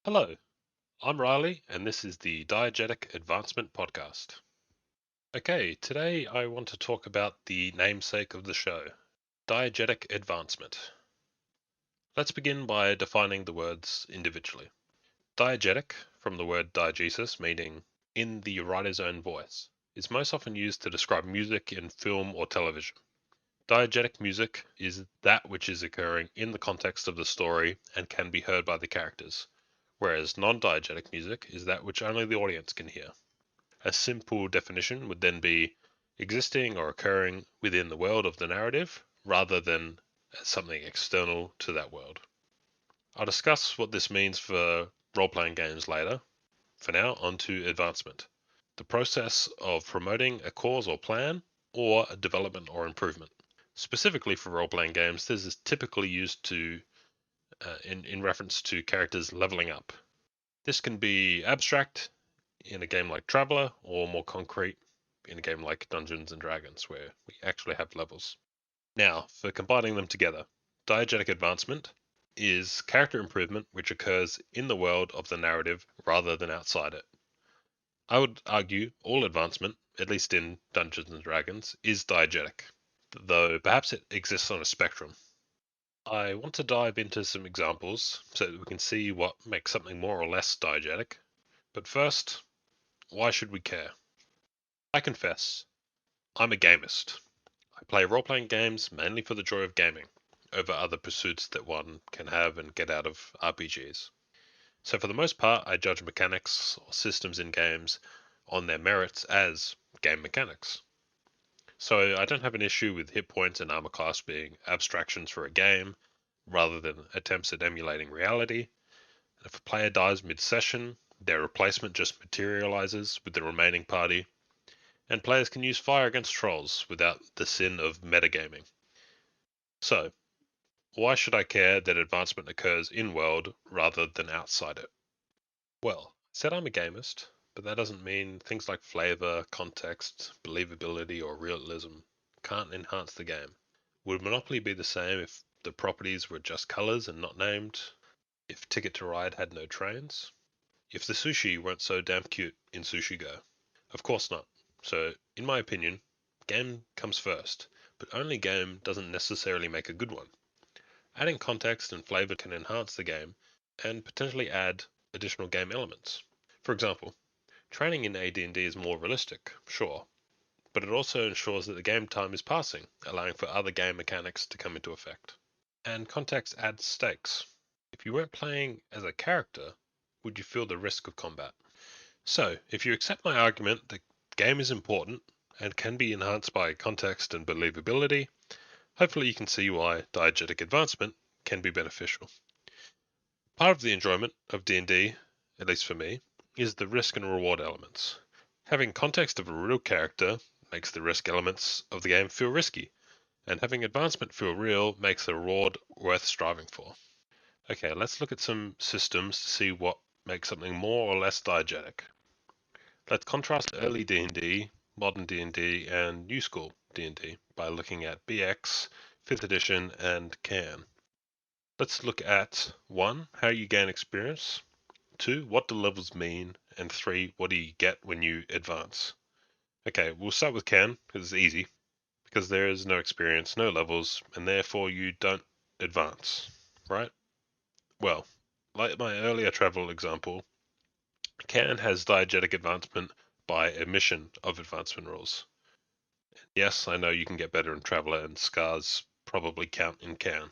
Hello, I'm Riley, and this is the Diegetic Advancement Podcast. Okay, today I want to talk about the namesake of the show, diegetic advancement. Let's begin by defining the words individually. Diegetic, from the word diegesis, meaning in the writer's own voice, is most often used to describe music in film or television. Diegetic music is that which is occurring in the context of the story and can be heard by the characters, whereas non-diegetic music is that which only the audience can hear. A simple definition would then be existing or occurring within the world of the narrative rather than as something external to that world. I'll discuss what this means for role-playing games later. For now, on to advancement. The process of promoting a cause or plan or a development or improvement. Specifically for role-playing games, this is typically used in reference to characters leveling up. This can be abstract in a game like Traveller, or more concrete in a game like Dungeons and Dragons, where we actually have levels. Now, for combining them together, diegetic advancement is character improvement which occurs in the world of the narrative rather than outside it. I would argue all advancement, at least in Dungeons and Dragons, is diegetic, though perhaps it exists on a spectrum. I want to dive into some examples so that we can see what makes something more or less diegetic. But first, why should we care? I confess, I'm a gamist. I play role-playing games mainly for the joy of gaming, over other pursuits that one can have and get out of RPGs. So for the most part, I judge mechanics or systems in games on their merits as game mechanics. So I don't have an issue with hit points and armor class being abstractions for a game, rather than attempts at emulating reality. And if a player dies mid-session, their replacement just materializes with the remaining party, and players can use fire against trolls without the sin of metagaming. So, why should I care that advancement occurs in-world rather than outside it? Well, I said I'm a gamist, but that doesn't mean things like flavor, context, believability, or realism can't enhance the game. Would Monopoly be the same if the properties were just colors and not named? If Ticket to Ride had no trains? If the sushi weren't so damn cute in Sushi Go? Of course not. So, in my opinion, game comes first, but only game doesn't necessarily make a good one. Adding context and flavor can enhance the game and potentially add additional game elements. For example, training in AD&D is more realistic, sure, but it also ensures that the game time is passing, allowing for other game mechanics to come into effect. And context adds stakes. If you weren't playing as a character, would you feel the risk of combat? So, if you accept my argument that game is important and can be enhanced by context and believability, hopefully you can see why diegetic advancement can be beneficial. Part of the enjoyment of D&D, at least for me, is the risk and reward elements. Having context of a real character makes the risk elements of the game feel risky, and having advancement feel real makes the reward worth striving for. Okay, let's look at some systems to see what makes something more or less diegetic. Let's contrast early D&D, modern D&D, and new school D&D by looking at BX, 5th edition, and CAN. Let's look at 1. How you gain experience, 2. What do levels mean, and 3. What do you get when you advance? Okay, we'll start with CAN, because it's easy, because there is no experience, no levels, and therefore you don't advance, right? Well, like my earlier travel example, CAN has diegetic advancement by omission of advancement rules. Yes, I know you can get better in Traveller, and scars probably count in CAN.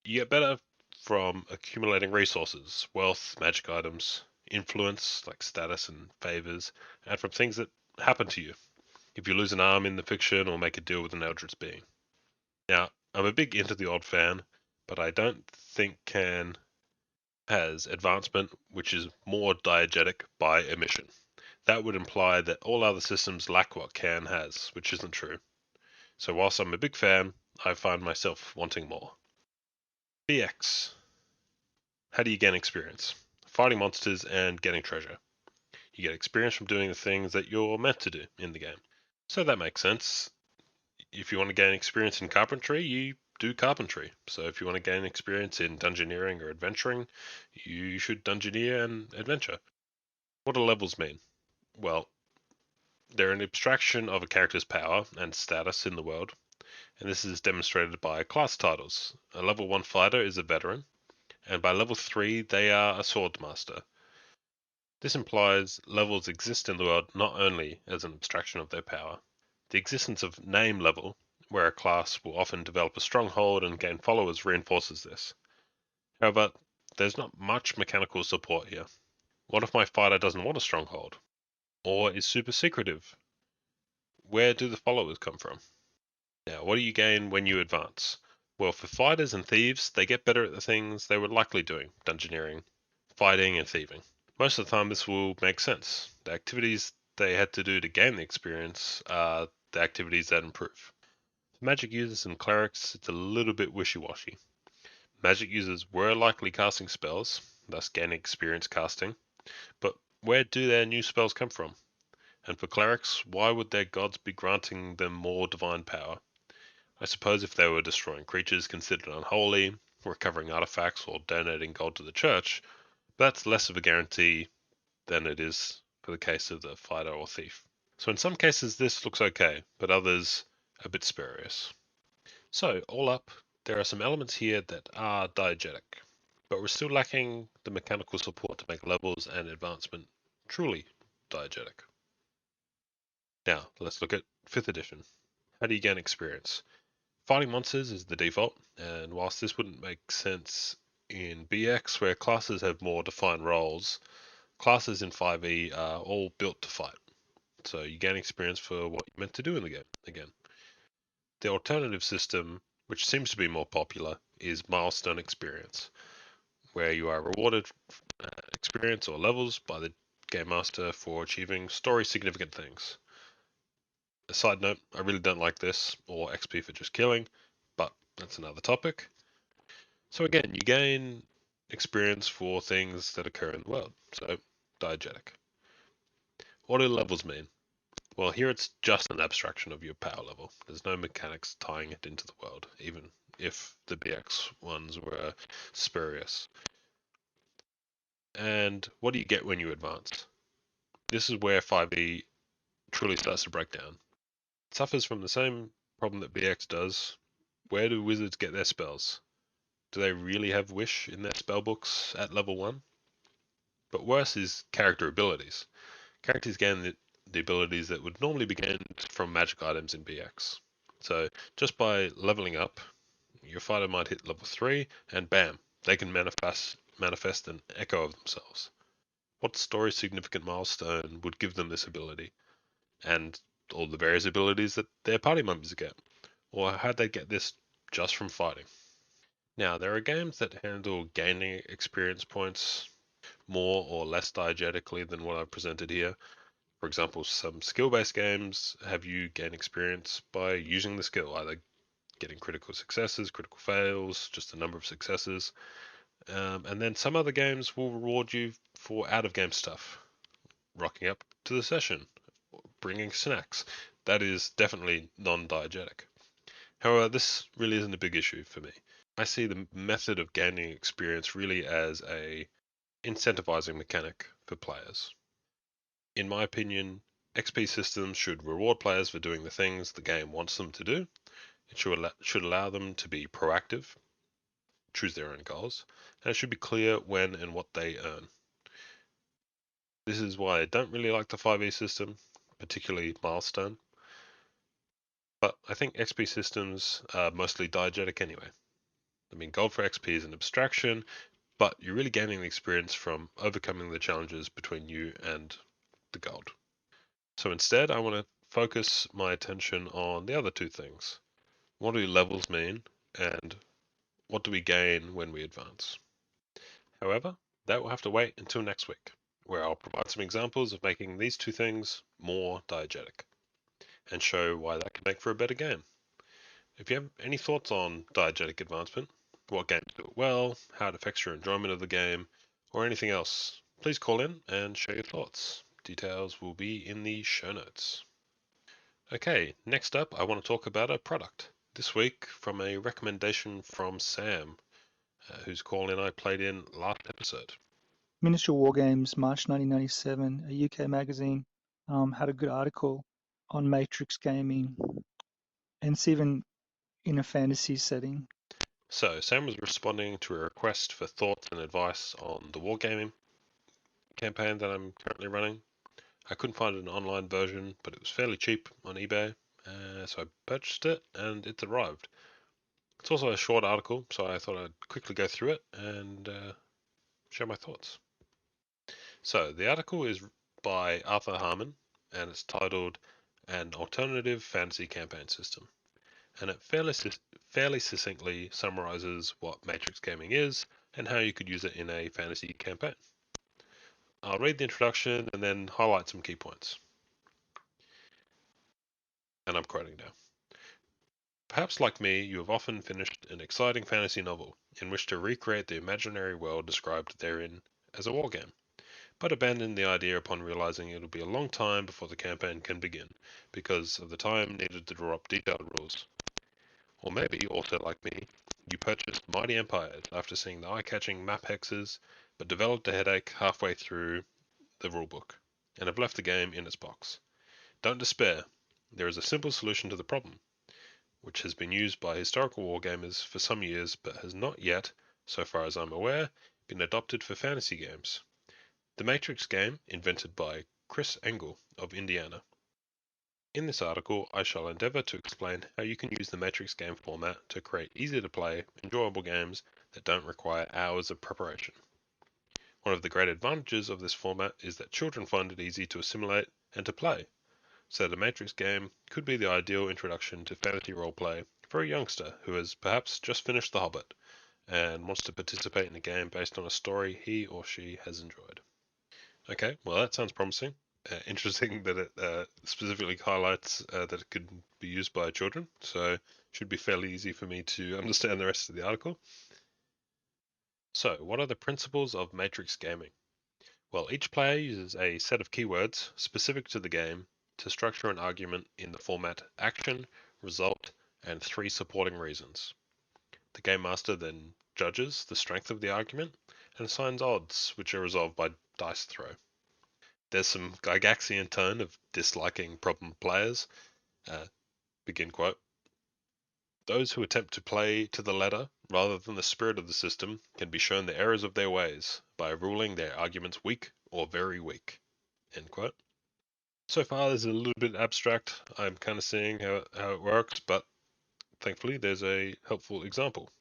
You get better from accumulating resources, wealth, magic items, influence like status and favors, and from things that happen to you if you lose an arm in the fiction or make a deal with an eldritch being. Now, I'm a big Into the Odd fan, but I don't think CAN has advancement which is more diegetic by omission. That would imply that all other systems lack what CAN has, which isn't true. So whilst I'm a big fan, I find myself wanting more. BX. How do you gain experience? Fighting monsters and getting treasure. You get experience from doing the things that you're meant to do in the game. So that makes sense. If you want to gain experience in carpentry, you do carpentry. So if you want to gain experience in dungeoneering or adventuring, you should dungeoneer and adventure. What do levels mean? Well, they're an abstraction of a character's power and status in the world, and this is demonstrated by class titles. A level 1 fighter is a veteran, and by level 3 they are a sword master. This implies levels exist in the world not only as an abstraction of their power. The existence of name level, where a class will often develop a stronghold and gain followers, reinforces this. However, there's not much mechanical support here. What if my fighter doesn't want a stronghold? Or is super secretive? Where do the followers come from? Now, what do you gain when you advance? Well, for fighters and thieves, they get better at the things they were likely doing, dungeoneering, fighting, and thieving. Most of the time, this will make sense. The activities they had to do to gain the experience are the activities that improve. For magic users and clerics, it's a little bit wishy-washy. Magic users were likely casting spells, thus gaining experience casting, but where do their new spells come from? And for clerics, why would their gods be granting them more divine power? I suppose if they were destroying creatures considered unholy, recovering artifacts, or donating gold to the church, that's less of a guarantee than it is for the case of the fighter or thief. So in some cases this looks okay, but others a bit spurious. So all up, there are some elements here that are diegetic, but we're still lacking the mechanical support to make levels and advancement truly diegetic. Now, let's look at 5th edition. How do you gain experience? Fighting monsters is the default, and whilst this wouldn't make sense in BX, where classes have more defined roles, classes in 5e are all built to fight. So you gain experience for what you're meant to do in the game, again. The alternative system, which seems to be more popular, is milestone experience, where you are rewarded experience or levels by the game master for achieving story significant things. A side note, I really don't like this, or XP for just killing, but that's another topic. So again, you gain experience for things that occur in the world, so diegetic. What do levels mean? Well, here it's just an abstraction of your power level. There's no mechanics tying it into the world, even if the BX ones were spurious. And what do you get when you advance? This is where 5e truly starts to break down. It suffers from the same problem that BX does. Where do wizards get their spells? Do they really have wish in their spellbooks at level 1? But worse is character abilities. Characters gain the abilities that would normally be gained from magic items in BX. So just by leveling up, your fighter might hit level 3 and bam, they can manifest an echo of themselves. What story significant milestone would give them this ability? And all the various abilities that their party members get? Or how'd they get this just from fighting? Now, there are games that handle gaining experience points more or less diegetically than what I've presented here. For example, some skill-based games have you gain experience by using the skill, either getting critical successes, critical fails, just a number of successes. And then some other games will reward you for out-of-game stuff, rocking up to the session, bringing snacks. That is definitely non-diegetic. However, this really isn't a big issue for me. I see the method of gaining experience really as a incentivizing mechanic for players. In my opinion, XP systems should reward players for doing the things the game wants them to do. It should allow them to be proactive, choose their own goals, and it should be clear when and what they earn. This is why I don't really like the 5e system, particularly Milestone. But I think XP systems are mostly diegetic anyway. I mean, gold for XP is an abstraction, but you're really gaining the experience from overcoming the challenges between you and the gold. So instead, I want to focus my attention on the other two things. What do levels mean, and what do we gain when we advance? However, that will have to wait until next week, where I'll provide some examples of making these two things more diegetic, and show why that can make for a better game. If you have any thoughts on diegetic advancement, what games do it well, how it affects your enjoyment of the game, or anything else, please call in and share your thoughts. Details will be in the show notes. Okay, next up I want to talk about a product. This week from a recommendation from Sam, whose call in I played in last episode. Miniature Wargames, March 1997, a UK magazine, had a good article on Matrix gaming, and it's even in a fantasy setting. So, Sam was responding to a request for thoughts and advice on the wargaming campaign that I'm currently running. I couldn't find an online version, but it was fairly cheap on eBay, so I purchased it and it's arrived. It's also a short article, so I thought I'd quickly go through it and share my thoughts. So, the article is by Arthur Harmon and it's titled An Alternative Fantasy Campaign System. And it fairly succinctly summarizes what Matrix Gaming is and how you could use it in a fantasy campaign. I'll read the introduction and then highlight some key points. And I'm quoting now. Perhaps like me, you have often finished an exciting fantasy novel in which to recreate the imaginary world described therein as a wargame, but abandon the idea upon realizing it will be a long time before the campaign can begin because of the time needed to draw up detailed rules. Or maybe, also like me, you purchased Mighty Empires after seeing the eye-catching map hexes, but developed a headache halfway through the rulebook, and have left the game in its box. Don't despair. There is a simple solution to the problem, which has been used by historical wargamers for some years, but has not yet, so far as I'm aware, been adopted for fantasy games. The Matrix game, invented by Chris Engel of Indiana. In this article, I shall endeavour to explain how you can use the Matrix game format to create easy-to-play, enjoyable games that don't require hours of preparation. One of the great advantages of this format is that children find it easy to assimilate and to play, so the Matrix game could be the ideal introduction to fantasy roleplay for a youngster who has perhaps just finished The Hobbit and wants to participate in a game based on a story he or she has enjoyed. Okay, well, that sounds promising. Interesting that it specifically highlights that it could be used by children, so should be fairly easy for me to understand the rest of the article. So, what are the principles of Matrix gaming? Well, each player uses a set of keywords specific to the game to structure an argument in the format action, result, and 3 supporting reasons. The game master then judges the strength of the argument and assigns odds, which are resolved by dice throw. There's some Gygaxian tone of disliking problem players. Begin quote. Those who attempt to play to the letter rather than the spirit of the system can be shown the errors of their ways by ruling their arguments weak or very weak. End quote. So far, this is a little bit abstract. I'm kind of seeing how it works, but thankfully, there's a helpful example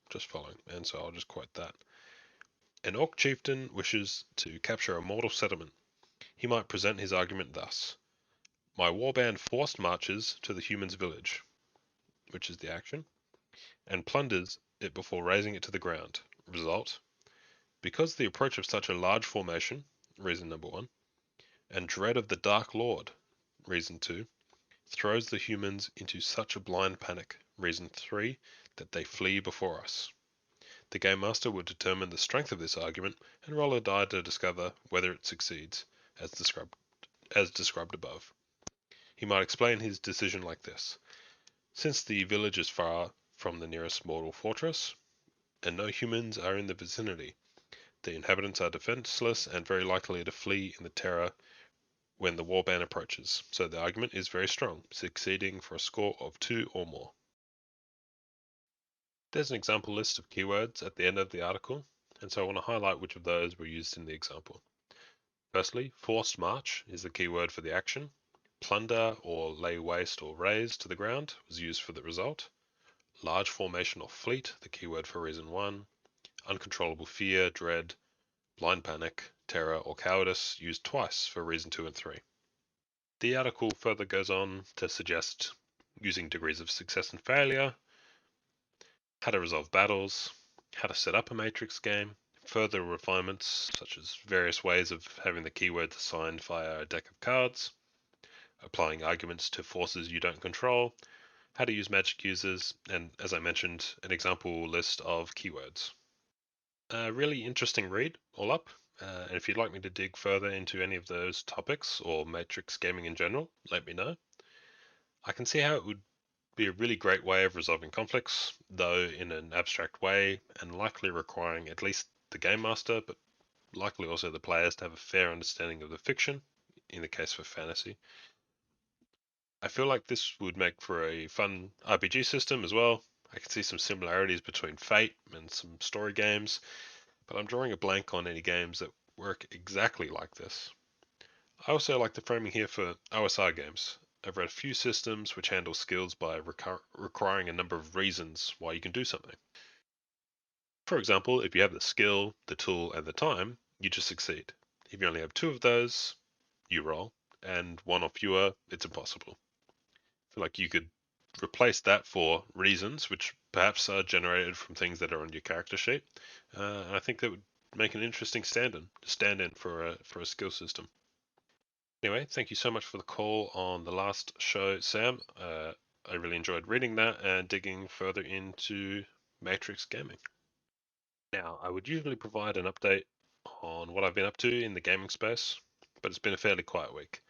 just following, and so I'll just quote that. An orc chieftain wishes to capture a mortal settlement. He might present his argument thus. My warband forced marches to the human's village, which is the action, and plunders it before razing it to the ground. Result: because the approach of such a large formation, reason number 1, and dread of the Dark Lord, reason 2, throws the humans into such a blind panic, reason 3, that they flee before us. The game master will determine the strength of this argument and roll a die to discover whether it succeeds, as described above. He might explain his decision like this. Since the village is far from the nearest mortal fortress, and no humans are in the vicinity, the inhabitants are defenseless and very likely to flee in the terror when the warband approaches, so the argument is very strong, succeeding for a score of 2 or more. There's an example list of keywords at the end of the article, and so I want to highlight which of those were used in the example. Firstly, forced march is the keyword for the action. Plunder or lay waste or raze to the ground was used for the result. Large formation or fleet, the keyword for reason 1. Uncontrollable fear, dread, blind panic, terror, or cowardice used twice for reason 2 and 3. The article further goes on to suggest using degrees of success and failure, how to resolve battles, how to set up a matrix game, further refinements such as various ways of having the keywords assigned via a deck of cards, applying arguments to forces you don't control, how to use magic users, and as I mentioned, an example list of keywords. A really interesting read, all up. And if you'd like me to dig further into any of those topics or matrix gaming in general, let me know. I can see how it would be a really great way of resolving conflicts, though in an abstract way, and likely requiring at least the game master, but likely also the players, to have a fair understanding of the fiction, in the case for fantasy. I feel like this would make for a fun RPG system as well. I can see some similarities between Fate and some story games, but I'm drawing a blank on any games that work exactly like this. I also like the framing here for OSR games. I've read a few systems which handle skills by requiring a number of reasons why you can do something. For example, if you have the skill, the tool, and the time, you just succeed. If you only have two of those, you roll, and one or fewer, it's impossible. I feel like you could replace that for reasons, which perhaps are generated from things that are on your character sheet. And I think that would make an interesting stand-in for a skill system. Anyway, thank you so much for the call on the last show, Sam. I really enjoyed reading that and digging further into Matrix gaming. Now, I would usually provide an update on what I've been up to in the gaming space, but it's been a fairly quiet week.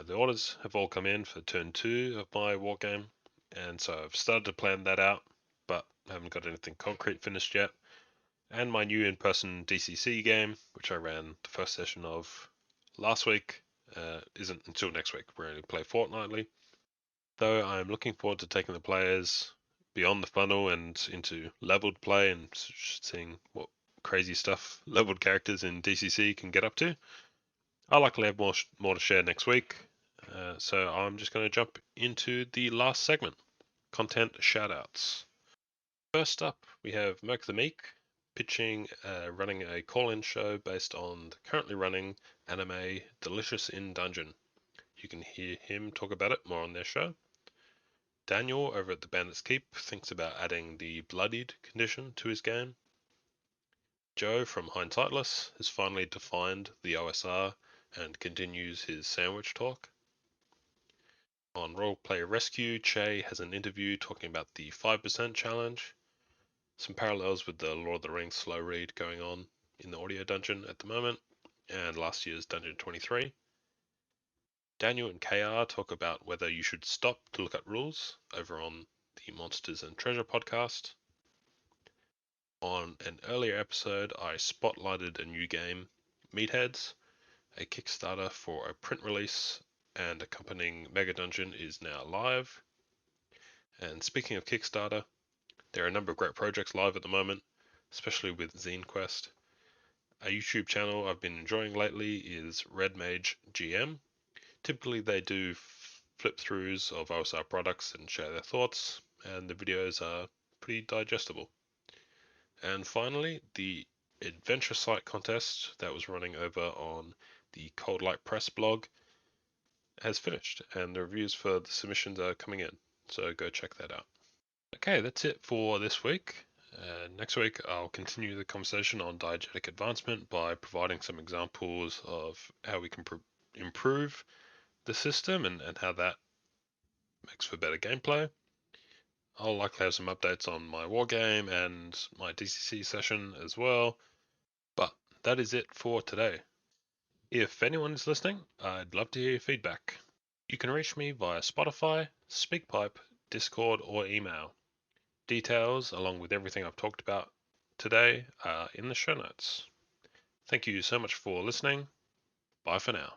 The orders have all come in for turn 2 of my wargame, and so I've started to plan that out, but I haven't got anything concrete finished yet. And my new in-person DCC game, which I ran the first session of last week, isn't until next week. We only play fortnightly. Though I'm looking forward to taking the players beyond the funnel and into leveled play and seeing what crazy stuff leveled characters in DCC can get up to. I'll likely have more to share next week. So I'm just going to jump into the last segment, content shoutouts. First up, we have Mirke the Meek pitching, running a call-in show based on the currently running anime Delicious in Dungeon. You can hear him talk about it more on their show. Daniel over at the Bandit's Keep thinks about adding the Bloodied condition to his game. Joe from Hindsightless has finally defined the OSR and continues his sandwich talk. On Roleplay Rescue, Che has an interview talking about the 5% challenge. Some parallels with the Lord of the Rings slow read going on in the audio dungeon at the moment, and last year's Dungeon 23. Daniel and KR talk about whether you should stop to look at rules over on the Monsters and Treasure podcast. On an earlier episode, I spotlighted a new game, Meatheads, a Kickstarter for a print release, and accompanying Mega Dungeon is now live. And speaking of Kickstarter, there are a number of great projects live at the moment, especially with Zine Quest. A YouTube channel I've been enjoying lately is RedMageGm. Typically they do flip-throughs of OSR products and share their thoughts, and the videos are pretty digestible. And finally, the Adventure Site contest that was running over on the Cold Light Press blog has finished, and the reviews for the submissions are coming in, so go check that out. Okay, that's it for this week. Next week, I'll continue the conversation on diegetic advancement by providing some examples of how we can improve the system and how that makes for better gameplay. I'll likely have some updates on my wargame and my DCC session as well. But that is it for today. If anyone is listening, I'd love to hear your feedback. You can reach me via Spotify, SpeakPipe, Discord, or email. Details, along with everything I've talked about today, are in the show notes. Thank you so much for listening. Bye for now.